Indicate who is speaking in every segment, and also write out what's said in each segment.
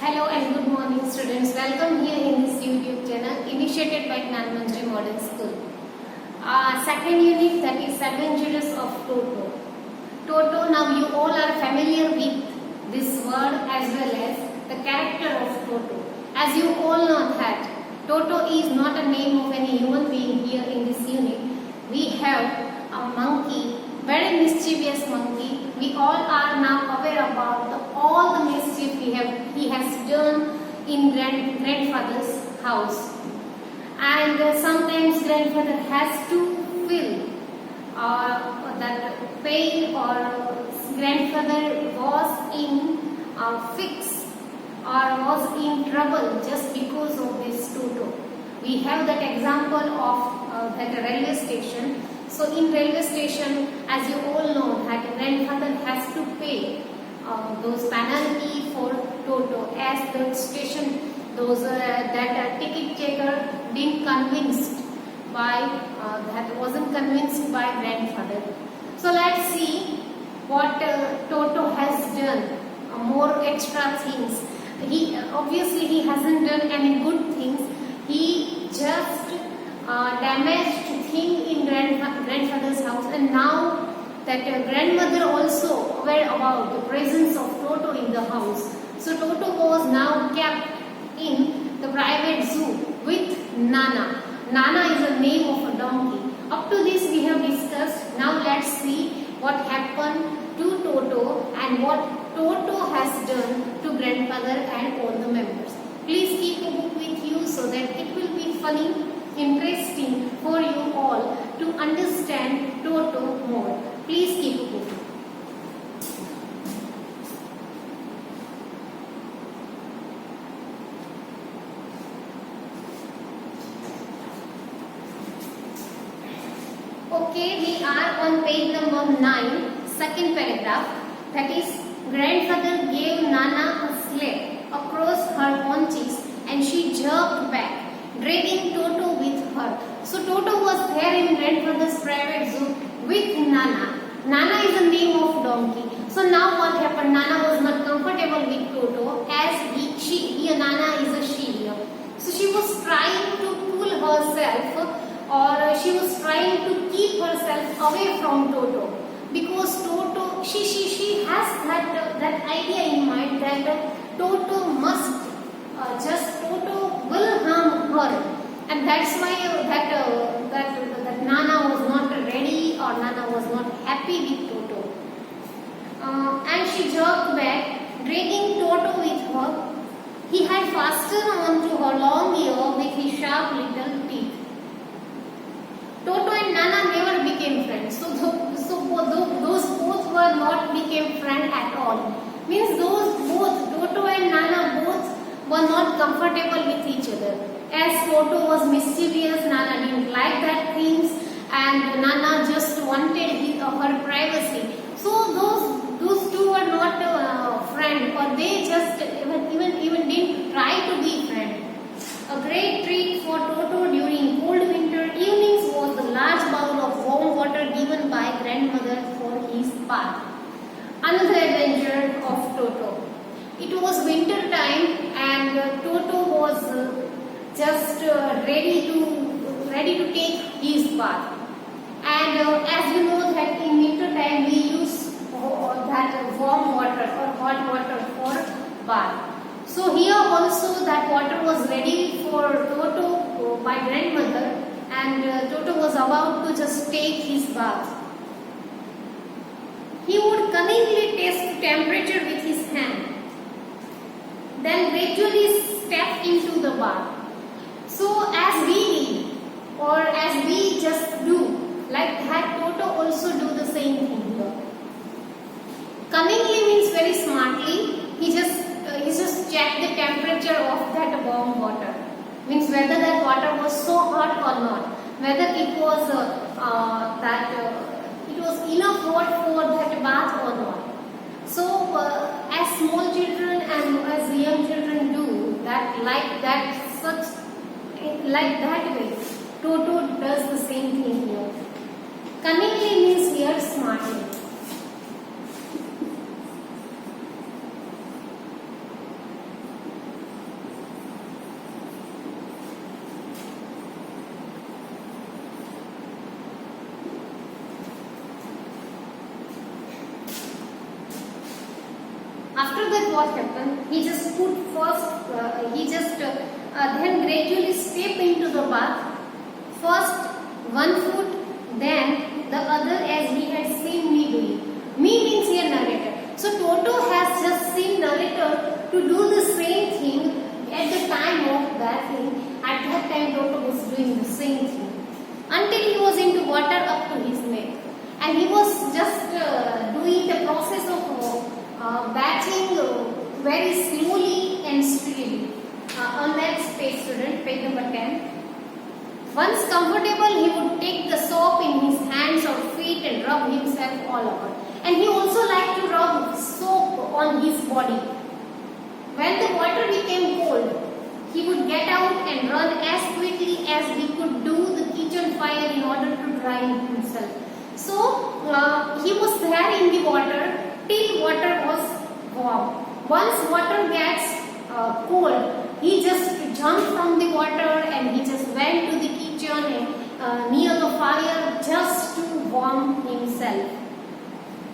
Speaker 1: Hello and good morning students. Welcome here in this YouTube channel initiated by Gnan Manjari Model School. Second unit, that is Adventures of Toto. Toto, now you all are familiar with this word as well as the character of Toto. As you all know that Toto is not a name of any human being here in this unit. We have a monkey, very mischievous monkey. We all are now aware about all the mischief he has done in grandfather's house, and sometimes grandfather has to feel that pain, or grandfather was in fix or was in trouble just because of this Toto. We have that example of that railway station. So in railway station, as you all know, that grandfather has to pay those penalty for Toto, as the station, those that ticket checker didn't convinced by wasn't convinced by grandfather. So let's see what Toto has done. More extra things. He obviously he hasn't done any good things. He just damaged thing in grandfather's house, and now that grandmother also aware about the presence of Toto in the house. So Toto was now kept in the private zoo with Nana. Nana is the name of a donkey. Up to this we have discussed. Now let's see what happened to Toto and what Toto has done to grandfather and all the members. Please keep a book with you so that it will be funny, interesting for you all to understand Toto more. Please keep a book. Okay, we are on page number 9, second paragraph. That is, grandfather gave Nana a slap across her haunches and she jerked back, dragging Toto with her. So Toto was there in grandfather's private zoo with Nana. Nana is the name of donkey. So now what happened? Nana was not comfortable with Toto, as Nana is a she here. So she was trying to pull herself, or she was trying to keep herself away from Toto, because Toto, she has that idea in mind that Toto must Toto will harm her, and that's why that Nana was not ready, or Nana was not happy with Toto, and she jerked back, dragging Toto with her. He had fastened onto her long ear with his sharp little teeth. Toto and Nana never became friends. So those both were not became friends at all. Means those both, Toto and Nana, both were not comfortable with each other. As Toto was mischievous, Nana didn't like that things, and Nana just wanted her privacy. So those two were not friends, or they just even didn't try to be friends. A great treat for Toto during cold winter evenings was the large bowl of warm water given by grandmother for his bath. Another adventure of Toto. It was winter time, and Toto was just ready to take his bath. And as you know that in winter time we use that warm water or hot water for bath. So here also that water was ready for Toto by grandmother, and Toto was about to just take his bath. He would cunningly test the temperature with his hand, then gradually step into the bath. So as we did, or as we just do, like that Toto also do the same thing here. Cunningly means very smartly. He just checked the temperature of that warm water. Means whether that water was so hot or not, whether it was it was enough hot for that bath or not. So as small children and as young children do that, like that way, Toto does the same thing here. Cunningly means here smartly. after that what happened? He just put first, then gradually step into the bath. First one foot, then the other, as he had seen me doing. Me means here narrator. So Toto has just seen narrator to do the same thing at the time of bathing. At that time Toto was doing the same thing until he was into water up to his neck, and he was just doing the process of bathing very slowly and steadily. On next page, student, page number 10. Once comfortable, he would take the soap in his hands or feet and rub himself all over. And he also liked to rub soap on his body. When the water became cold, he would get out and run as quickly as he could do the kitchen fire in order to dry himself. So he was there in the water till water was warm. Once water gets cold, he just jumped from the water and he just went to the kitchen and near the fire just to warm himself.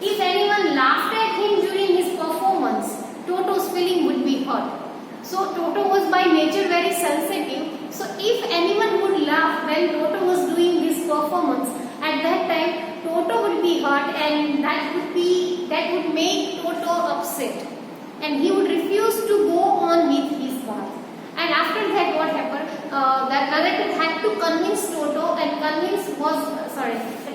Speaker 1: If anyone laughed at him during his performance, Toto's feeling would be hurt. So Toto was by nature very sensitive. So if anyone would laugh when Toto was doing this performance, at that time Toto would be hurt, and that would make Toto upset, and he would refuse to go on with his bath. And after that what happened? That narrator had to convince Toto, and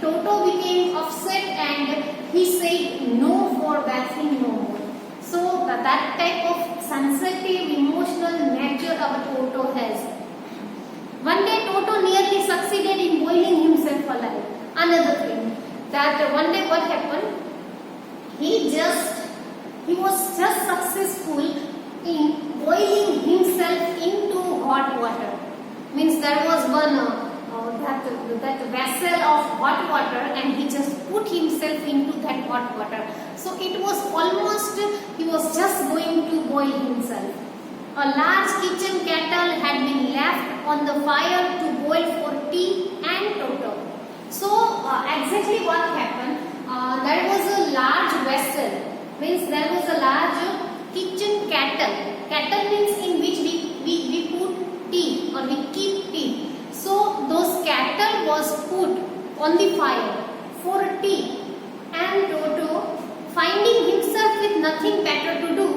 Speaker 1: Toto became upset and he said no for bathing no more. So that type of sensitive emotional nature our Toto has. One day Toto nearly succeeded in boiling himself alive. Another thing, that one day what happened? He was just successful in boiling himself into hot water. Means there was one that vessel of hot water, and he just put himself into that hot water. So it was almost, he was just going to boil himself. A large kitchen kettle had been left on the fire to boil for tea and Toto. So exactly what happened? There was a large vessel. Means there was a large kitchen kettle. Kettle means in which we put tea or we keep tea. So those kettle was put on the fire for tea, and Toto, finding himself with nothing better to do,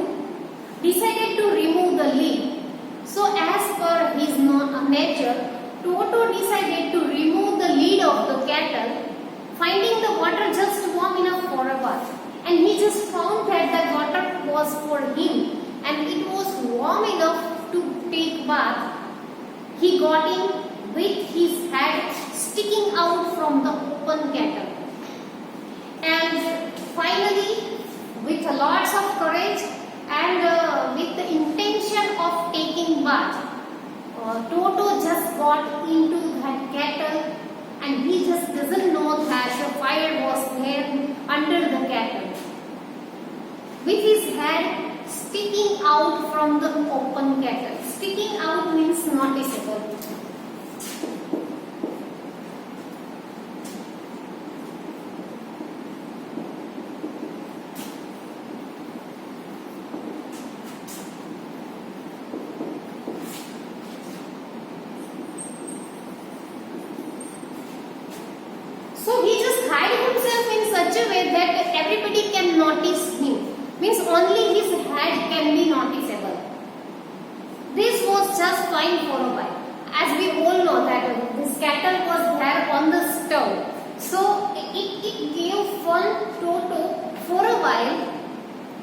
Speaker 1: decided to remove the lid. So as per his nature, Toto decided to remove the lid of the kettle, finding the water just warm enough for a bath. And he just found that the water was for him and it was warm enough to take bath. He got in with his head sticking out from the open kettle. And finally, with lots of courage and with the intention of taking bath, Toto just got into that kettle, and he just doesn't know that the fire was there under the kettle. With his head sticking out from the open kettle. Sticking out means noticeable. So he just hid himself in such a way that everybody can notice him. Means only his head can be noticeable. This was just fine for a while. As we all know that this kettle was there on the stove. So it gave fun Toto for a while,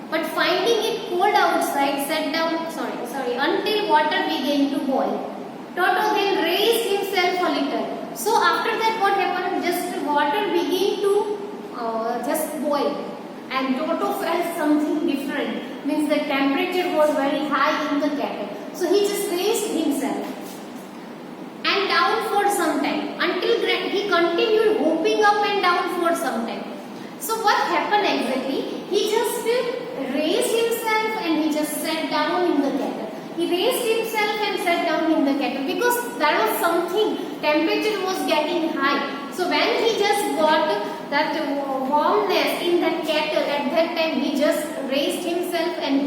Speaker 1: but finding it cold outside, sat down, until water began to boil. Toto then raised himself a little. So after that what happened? Just water began to just boil. And Toto felt something different. Means the temperature was very high in the kettle. So he just raised himself and down for some time until he continued hopping up and down for some time. So what happened exactly? He just raised himself and he just sat down in the kettle. He raised himself and sat down in the kettle because there was something, temperature was getting high. So when he just got that warmness in that kettle, at that that time he just raised himself, and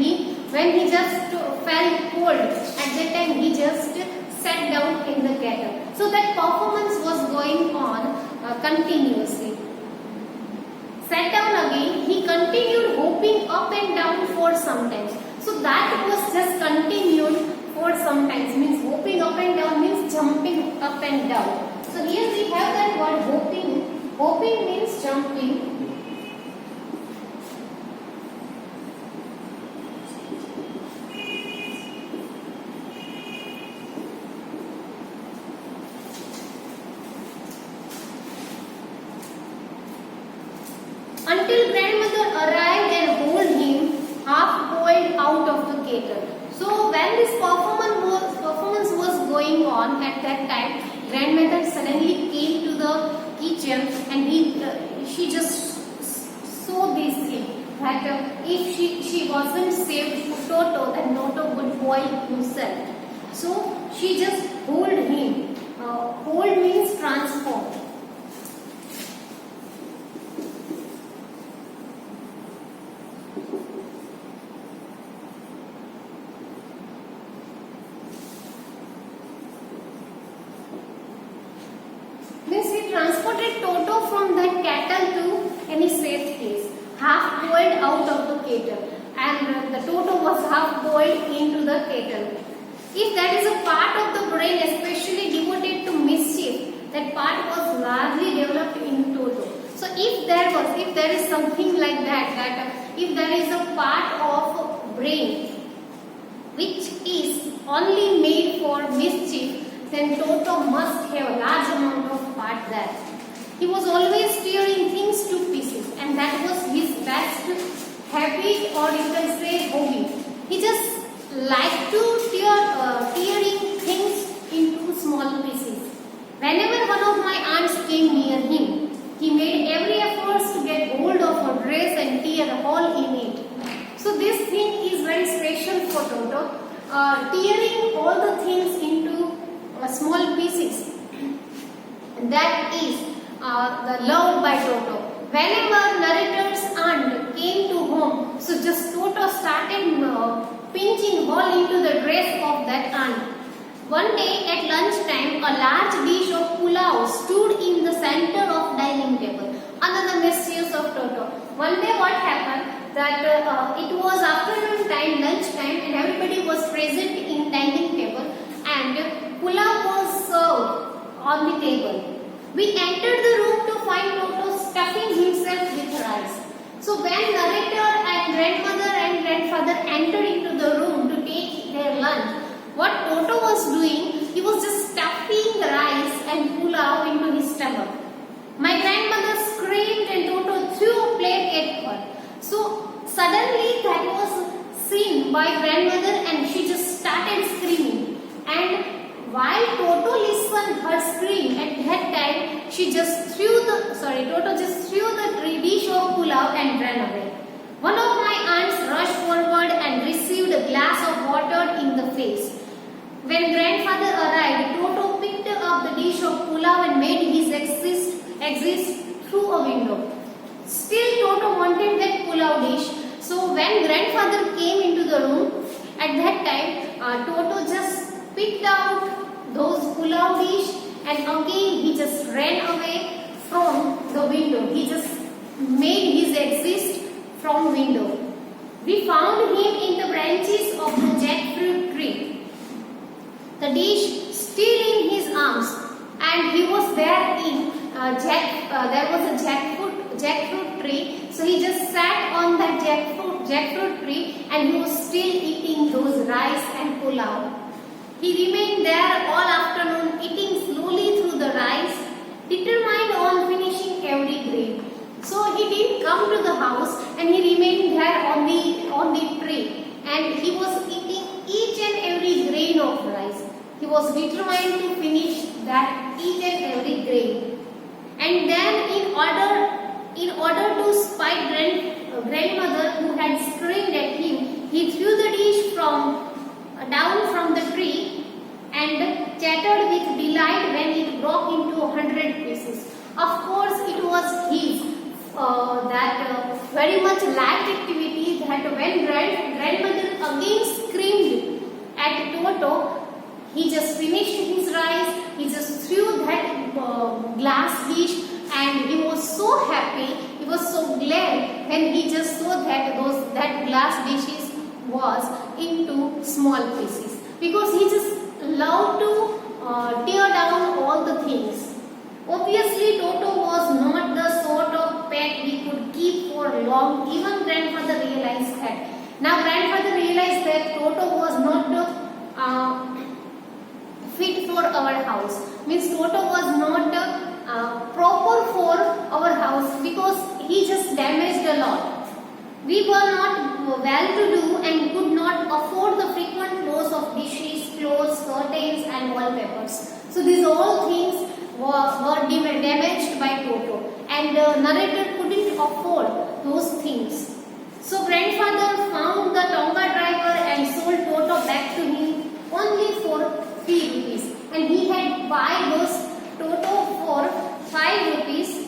Speaker 1: when he just felt cold, at that time he just sat down in the kettle. So that performance was going on continuously. Sat down again, he continued hopping up and down for some time. So that was just continued for some time. Means hopping up and down means jumping up and down. So here we have that word hopping. Hopping means jumping. Until grandmother arrived and hold him half boiled out of the kettle. So when this performance was going on at that time, grandmother suddenly came to the kitchen, and she just saw this thing that if she wasn't saved Toto, then Toto would boil himself. So she just hold him. Hold means transform. Means he transported Toto from that kettle to any safe place, half boiled out of the kettle, and the Toto was half boiled into the kettle. If that is a part of the brain especially devoted to mischief, that part was largely developed in Toto. So if there is something like that if there is a part of brain which is only made for mischief, then Toto must have a large amount of part there. He was always tearing things to pieces, and that was his best habit, or you can say hobby. He just liked to tearing things into small pieces. Whenever one of my aunts came near him, he made every effort to get hold of her dress and tear a hole in it. So this thing is very special for Toto, tearing all the things into small pieces. That is the loved by Toto. Whenever narrator's aunt came to home, so just Toto started pinching hole into the dress of that aunt. One day at lunchtime, a large dish of pulao stood in the center of dining table. Another mischief of Toto. One day what happened, that it was afternoon time, lunch time, and everybody was present in dining table, and pulao was served on the table. We entered the room to find Toto stuffing himself with rice. So when narrator and grandmother and grandfather entered into the room to take their lunch, what Toto was doing, he was just stuffing the rice and pulao into his stomach. My grandmother screamed and Toto threw a plate at her. So suddenly that was seen by grandmother, and she just started screaming. And while Toto listened her scream, at that time Toto just threw the dish of pulao and ran away. One of my aunts rushed forward and received a glass of water in the face. When grandfather arrived, Toto picked up the dish of pulao and made his exit through a window. Still Toto wanted that pulao dish. So when grandfather came into the room, at that time Toto just picked out those pulao dish, and again he just ran away from the window. He just made his exit from window. We found him in the branches of the jackfruit tree, the dish still in his arms, and he was there in there was a jackfruit tree. So he just sat on that jackfruit tree, and he was still eating those rice and pulao. He remained there all afternoon, eating slowly through the rice, determined on finishing every grain. So he didn't come to the house, and he remained there on the tree, and he was eating each and every grain of rice. He was determined to finish that each and every grain. And then in order to spite grandmother, who had screamed at him, he threw the dish down from the tree and chattered with delight when it broke into 100 pieces. Of course, it was his that very much lacked activity that when grandmother again screamed at Toto, he just finished his rice, he just threw that glass dish, and he was so happy, he was so glad when he just saw that glass dishes was into small pieces, because he just loved to tear down all the things. Obviously, Toto was not the sort of pet we could keep for long. Even grandfather realized that. Now, grandfather realized that Toto was not fit for our house. Means Toto was not proper for our house, because he just damaged a lot. We were not well-to-do and could not afford the frequent loss of dishes, clothes, curtains, and wallpapers. So these all things were damaged by Toto, and the narrator couldn't afford those things. So grandfather found the Tonga driver and sold Toto back to him only for 3 rupees, and he had buy those Toto for 5 rupees,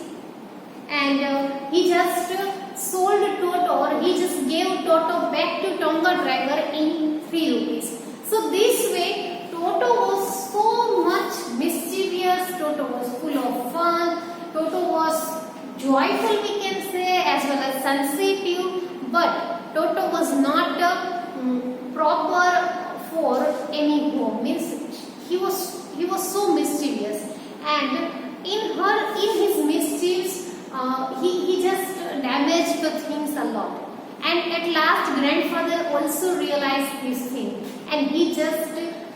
Speaker 1: and he just sold Toto, or he just gave Toto back to Tonga driver in 3 rupees. So this way Toto was so much mischievous, Toto was full of fun, Toto was joyful, we can say, as well as sensitive, but Toto was not proper for any home. Means he was so mischievous, and in his mischiefs he just damaged the things a lot. And at last grandfather also realized this thing, and he just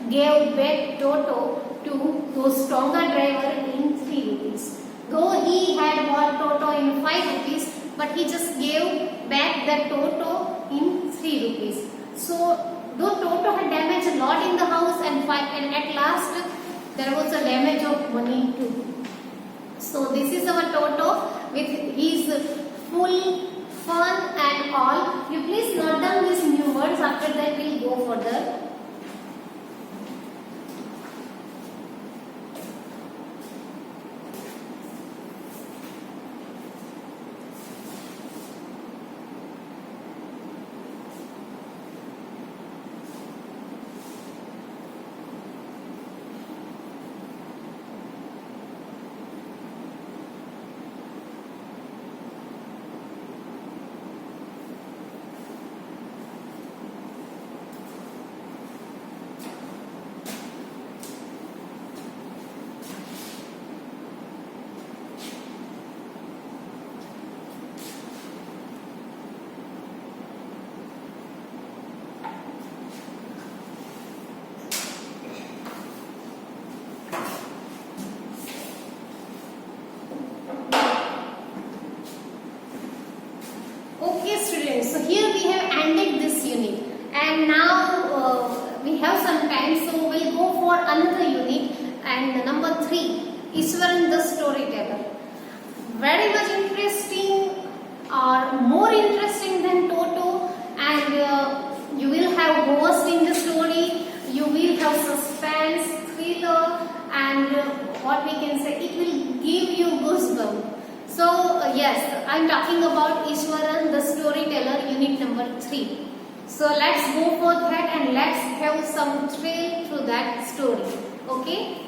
Speaker 1: gave back Toto to those Tonga driver in 3 rupees. Though he had bought Toto in 5 rupees, but he just gave back that Toto in 3 rupees. So though Toto had damaged a lot in the house, and at last there was a damage of money too. So this is our Toto with his full fun and all. You please note down these new words, after that we will go further. So here we have ended this unit, and now we have some time, so we'll go for another unit, and number 3, Ishwaran the storyteller. Very much interesting, or more interesting than Toto, and you will have ghost in the story, you will have suspense, thriller, and what we can say, it will give you goosebumps. So yes, I am talking about Ishwaran the storyteller, unit number 3. So let's go for that, and let's have some thrill through that story. Okay?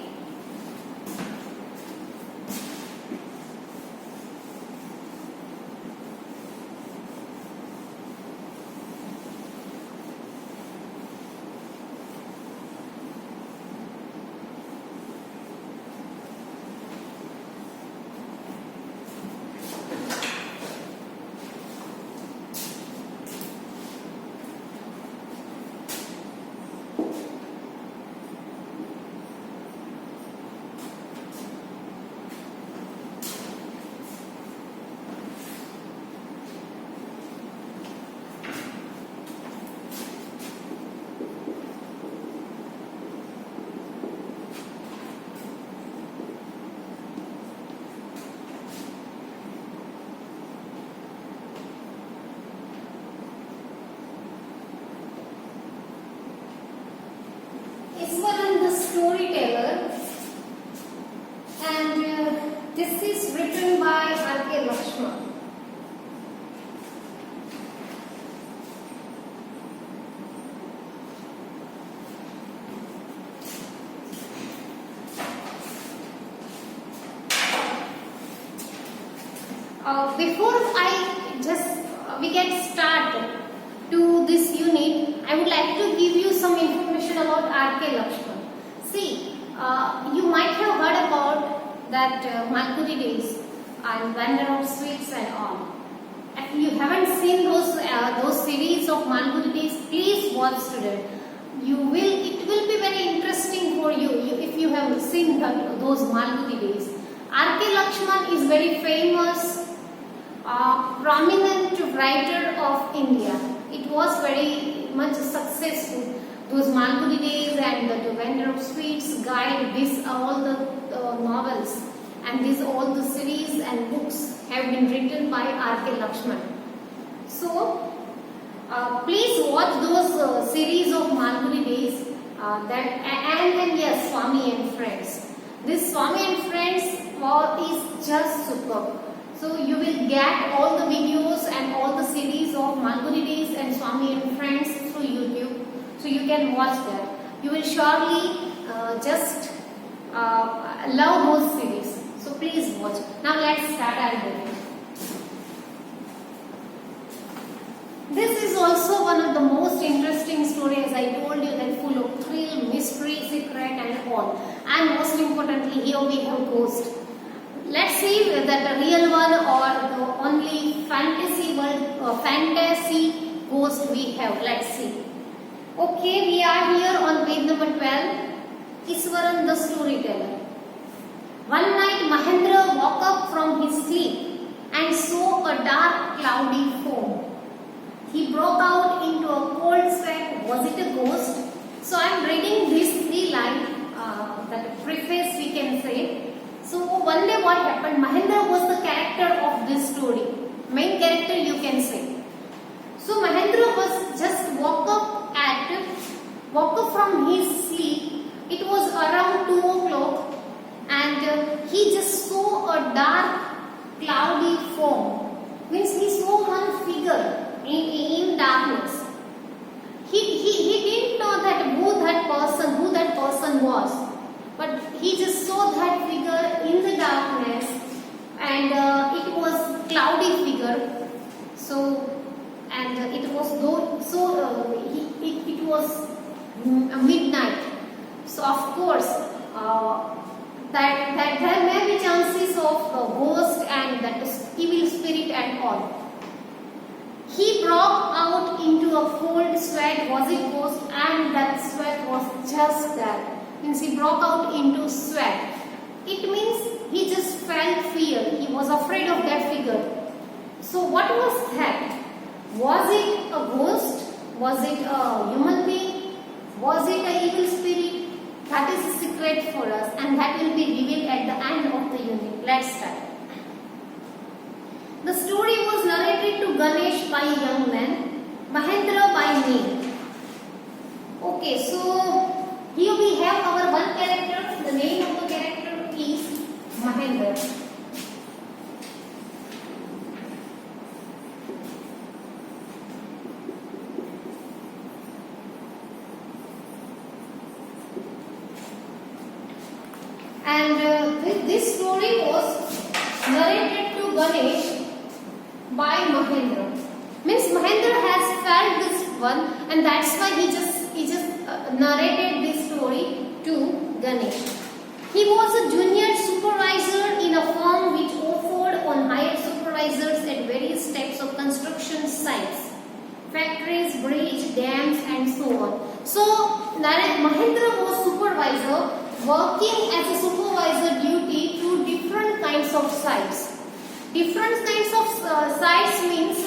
Speaker 1: Ishwaran the storyteller, and this is written by R.K. Lakshman. Before we get started to this unit, I would like to give you some information about R.K. Lakshman. See, you might have heard about that Malgudi days and Vendor of Sweets and all. If you haven't seen those series of Malgudi days, please watch today. It will be very interesting for you if you have seen those Malgudi days. R.K. Lakshman is very famous, prominent writer of India. It was very much successful. Those Malgudi days and the Vendor of Sweets, Guide, all the novels and all the series and books have been written by R.K. Lakshman. So, please watch those series of Malgudi days and yes, Swami and Friends. This Swami and Friends is just superb. So you will get all the videos and all the series of Malgudi days and Swami and Friends through YouTube. So you can watch that. You will surely just love those series. So please watch. Now let's start our video. This is also one of the most interesting stories, I told you, that full of thrill, mystery, secret and all. And most importantly, here we have ghost. Let's see that the real one or the only fantasy ghost we have. Let's see. Okay, we are here on page number 12. Iswaran the storyteller. One night Mahendra woke up from his sleep and saw a dark cloudy foam. He broke out into a cold sweat. Was it a ghost? So I am reading these 3 lines, that preface we can say. So one day what happened? Mahendra was the character of this story. Main character you can say. So Mahendra was just woke up from his sleep. It was around 2 o'clock and he just saw a dark cloudy foam. Means he saw one figure in darkness. He didn't know that who that person was, but he just saw that figure in the darkness, and it was cloudy figure. So and it was it was midnight. So of course that there may be chances of ghost and that evil spirit and all. He broke out into a cold sweat. Was it ghost? And that sweat was just there. Means he broke out into sweat. It means he just felt fear. He was afraid of that figure. So what was that? Was it a ghost? Was it a human being? Was it an evil spirit? That is a secret for us, and that will be revealed at the end of the unit. Let's start. The story was narrated to Ganesh by a young man, Mahendra by me. Okay, so here we have our one character. The name of the character is Mahendra. And this story was narrated to Ganesh by Mahendra. Means Mahendra has felt this one, and that's why he just narrated this story to Ganesh. He was a junior supervisor in a firm which offered on hired supervisors at various types of construction sites, factories, bridge, dams, and so on. So Mahendra was supervisor, working as a supervisor duty to different kinds of sites. Different kinds of sites means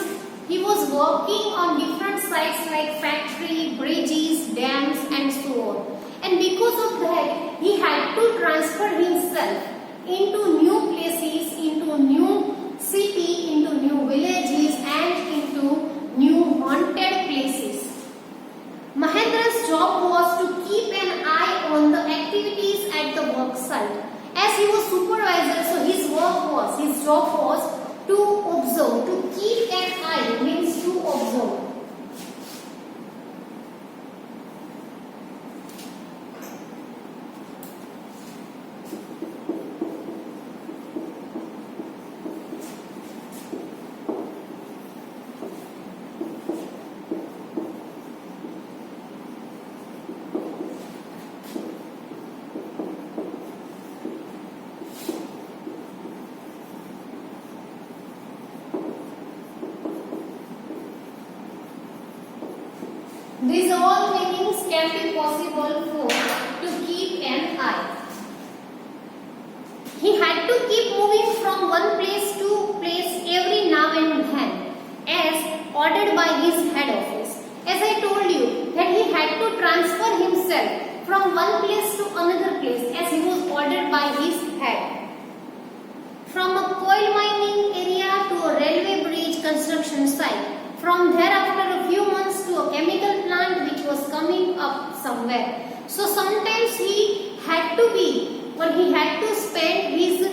Speaker 1: he was working on different sites like factory, bridges, dams and so on. And because of that, he had to transfer himself into new places, into new city, into new villages and into new haunted places. Mahendra's job was to keep an eye on the activities at the work site. As he was supervisor, so his job was to observe, to keep an eye, means to observe. These all meanings can be possible for to keep an eye. He had to keep moving from one place to place every now and then, as ordered by his head office. As I told you that he had to transfer himself from one place to another place as he was ordered by his head. From a coal mining area to a railway bridge construction site. From there, after a few months, to a chemical plant which was coming up somewhere. So sometimes he had to be, or he had to spend his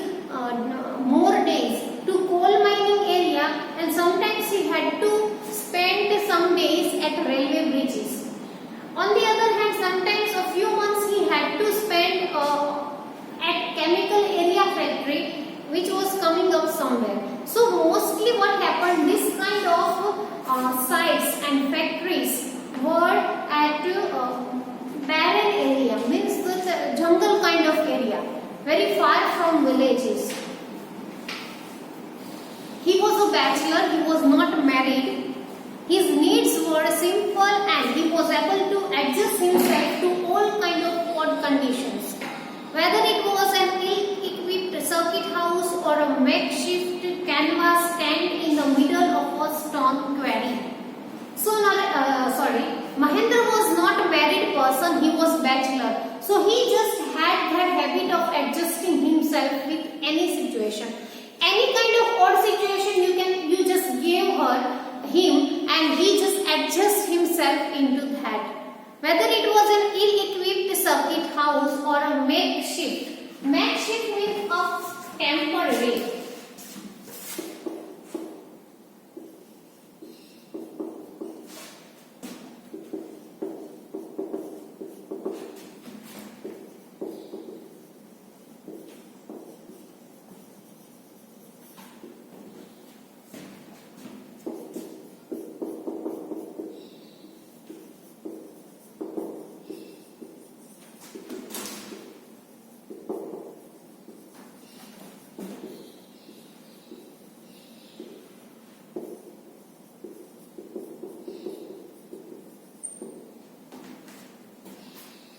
Speaker 1: more days to coal mining area, and sometimes he had to spend some days at railway bridges. On the other hand, sometimes a few months he had to spend at chemical area factory which was coming up somewhere. So mostly what happened, this kind of sites and factories were at barren area, means the jungle kind of area, very far from villages. He was a bachelor, he was not married. His needs were simple and he was able to adjust himself to all kind of odd conditions. Whether it was an ill-equipped circuit house or a makeshift canvas stand in the middle of a stone quarry. So, Mahendra was not a married person, he was bachelor. So, he just had that habit of adjusting himself with any situation. Any kind of odd situation you just gave him and he just adjusts himself into that. Whether it was an ill-equipped circuit house or a makeshift. Makeshift means of temporary.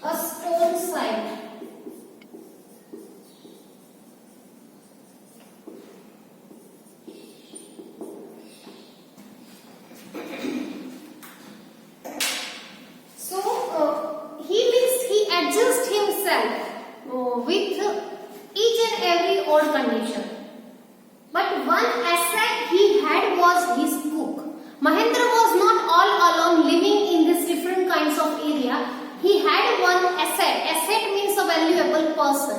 Speaker 1: A stone side. So he means he adjusts himself with each and every odd condition. But one asset he had was his cook. Mahendra was not all alone living in these different kinds of area. He had one asset. Asset means a valuable person.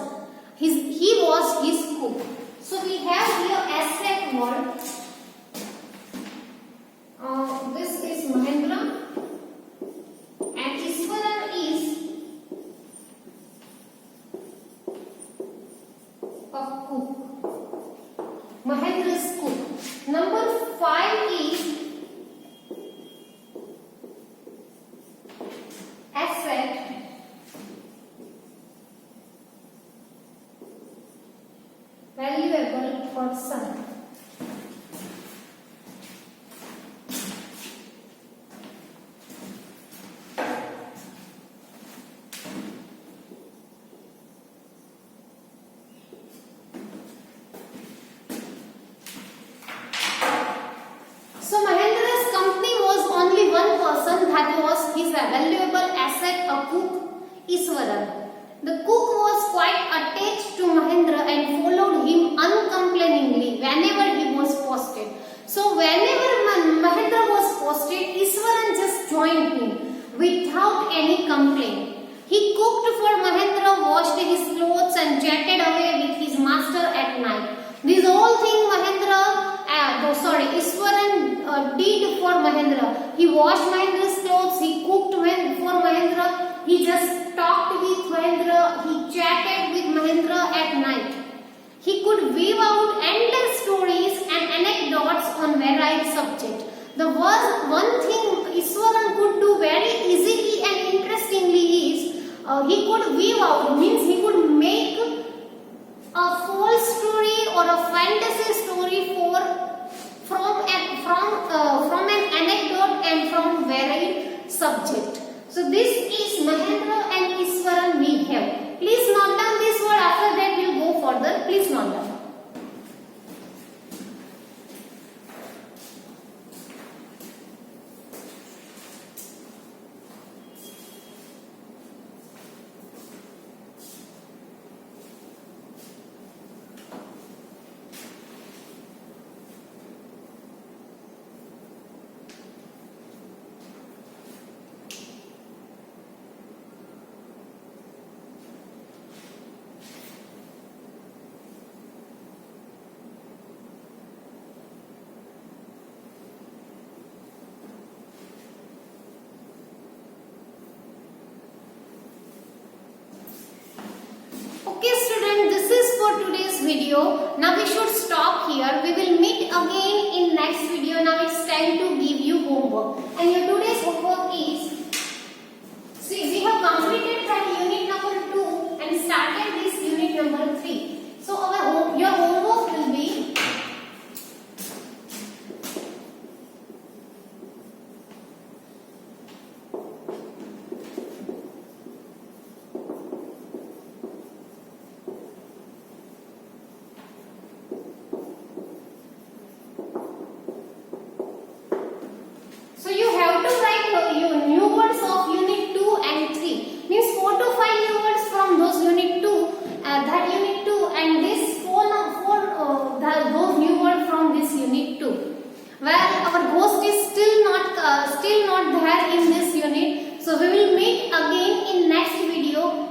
Speaker 1: He was his cook. So we have here asset word. This is Mahendra and Iswaran is a cook. Mahendra's cook. Number 5 is asset valuable person. So Mahendra's company was only one person, that was his valuable asset, a cook, Iswaran. The cook was quite attached to Mahendra and followed him uncomplainingly whenever he was posted. So whenever Mahendra was posted, Iswaran just joined him without any complaint. He cooked for Mahendra, washed his clothes and chatted away with his master at night. This whole thing Iswaran did for Mahendra. He washed Mahendra's clothes, he cooked for Mahendra, he just talked with Mahendra, he chatted with Mahendra at night. He could weave out endless stories and anecdotes on varied subjects. The one thing Iswaran could do very easily and interestingly is he could weave out, means he could make a false story or a fantasy story from an anecdote and from varied subject. So this is Mahendra and Iswaran we have. Please note down this word, after that we will go further. Please note down. Okay student, this is for today's video. Now we should stop here. We will meet again in next video. Now it's time to give you homework. And your today's homework is, see, we have completed that unit number 2 and started this unit number 3. So your homework will be your new words of unit 2 and 3. Means 4 to 5 new words from those unit 2, that unit 2, and this those new words from this unit 2. Well, our ghost is still not there in this unit. So we will meet again in next video.